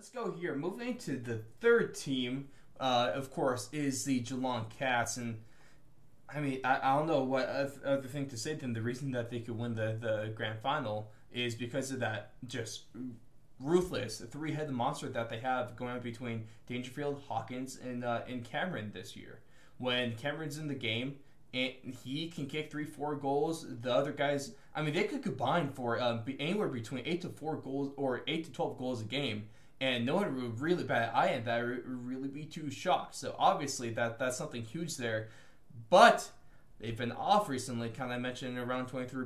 Let's go here. Moving to the third team, of course, is the Geelong Cats. And I mean, I don't know what other thing to say than the reason that they could win the grand final is because of that just ruthless three-headed monster that they have going on between Dangerfield, Hawkins, and Cameron this year. When Cameron's in the game, and he can kick 3-4 goals. The other guys, I mean, they could combine for anywhere between 8 to 4 goals or 8 to 12 goals a game, and no one would really bat an eye at that or really be too shocked. So obviously that's something huge there. But they've been off recently, kind of mentioned in a round 23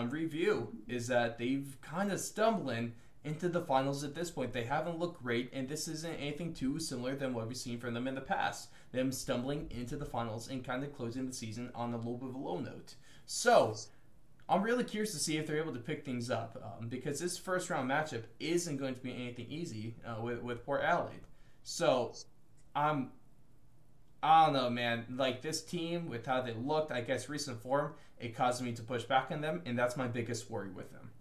review, is that they've kind of stumbling into the finals at this point. They haven't looked great, and this isn't anything too similar than what we've seen from them in the past. Them stumbling into the finals and kind of closing the season on a little bit of a low note. So, I'm really curious to see if they're able to pick things up because this first round matchup isn't going to be anything easy with Port Adelaide. So, I don't know, man. Like, this team, with how they looked, I guess, recent form, it caused me to push back on them, and that's my biggest worry with them.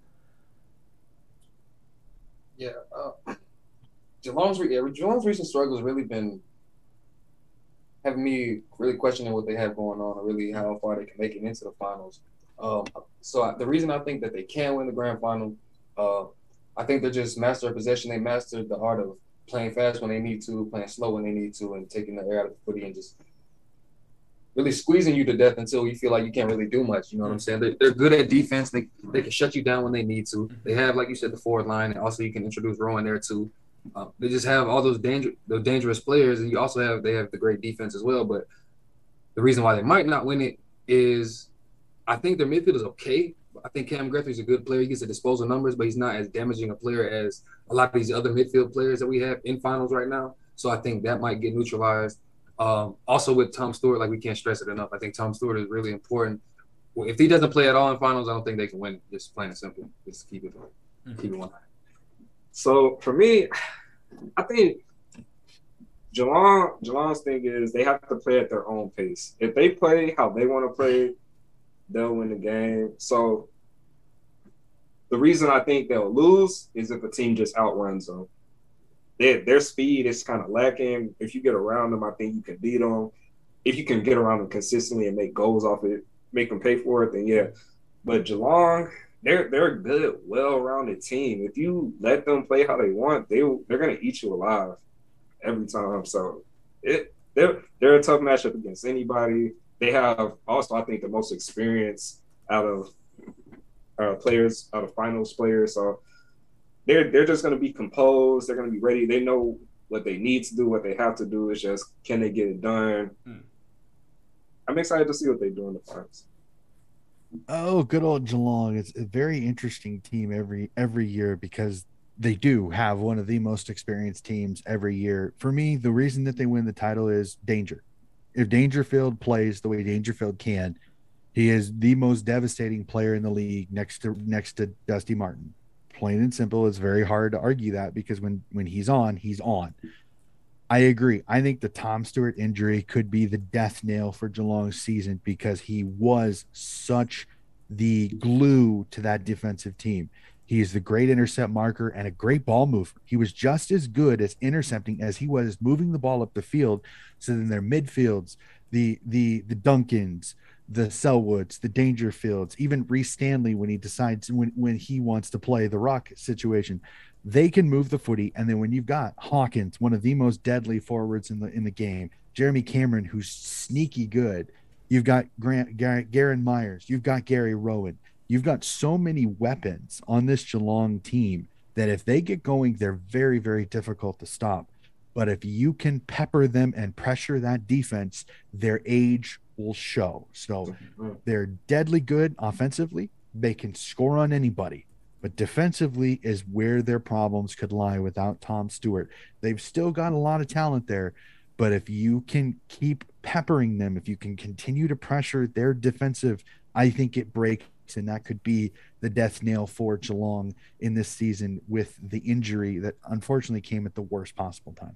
Yeah, Geelong's recent struggles really been having me really questioning what they have going on, or really how far they can make it into the finals. The reason I think that they can win the grand final, uh, I think they're just master of possession. They mastered the art of playing fast when they need to, playing slow when they need to, and taking the air out of the footy and just really squeezing you to death until you feel like you can't really do much. You know what I'm saying? They're good at defense. They can shut you down when they need to. They have, like you said, the forward line, and also you can introduce Rowan there too. They just have all those dangerous players, and they have the great defense as well. But the reason why they might not win it is I think their midfield is okay. I think Cam Guthrie's a good player. He gets the disposal numbers, but he's not as damaging a player as a lot of these other midfield players that we have in finals right now. So I think that might get neutralized. Also with Tom Stewart, like we can't stress it enough. I think Tom Stewart is really important. Well, if he doesn't play at all in finals, I don't think they can win. Just plain and simple. Just keep it one. So for me, I think Geelong's thing is they have to play at their own pace. If they play how they want to play, they'll win the game. So the reason I think they'll lose is if a team just outruns them. Their speed is kind of lacking. If you get around them, I think you can beat them. If you can get around them consistently and make goals off it, make them pay for it, then yeah. But Geelong, they're a good, well-rounded team. If you let them play how they want, they're gonna eat you alive every time. So they're a tough matchup against anybody. They have also, I think, the most experience out of players, out of finals players. So they're just going to be composed. They're going to be ready. They know what they need to do, what they have to do. It's just, can they get it done? I'm excited to see what they do in the finals. Oh, good old Geelong. It's a very interesting team every year because they do have one of the most experienced teams every year. For me, the reason that they win the title is Danger. If Dangerfield plays the way Dangerfield can, he is the most devastating player in the league next to Dusty Martin. Plain and simple. It's very hard to argue that because when he's on, he's on. I agree. I think the Tom Stewart injury could be the death nail for Geelong's season because he was such the glue to that defensive team. He is the great intercept marker and a great ball mover. He was just as good as intercepting as he was moving the ball up the field. So then their midfields, the Duncans, the Selwoods, the Dangerfields, even Reece Stanley when he decides when he wants to play the rock situation, they can move the footy. And then when you've got Hawkins, one of the most deadly forwards in the game, Jeremy Cameron, who's sneaky good, you've got Garen Myers, you've got Gary Rowan, you've got so many weapons on this Geelong team that if they get going, they're very, very difficult to stop. But if you can pepper them and pressure that defense, their age will show. So they're deadly good offensively. They can score on anybody. But defensively is where their problems could lie without Tom Stewart. They've still got a lot of talent there. But if you can keep peppering them, if you can continue to pressure their defensive, I think it breaks. And that could be the death nail for Geelong in this season with the injury that unfortunately came at the worst possible time.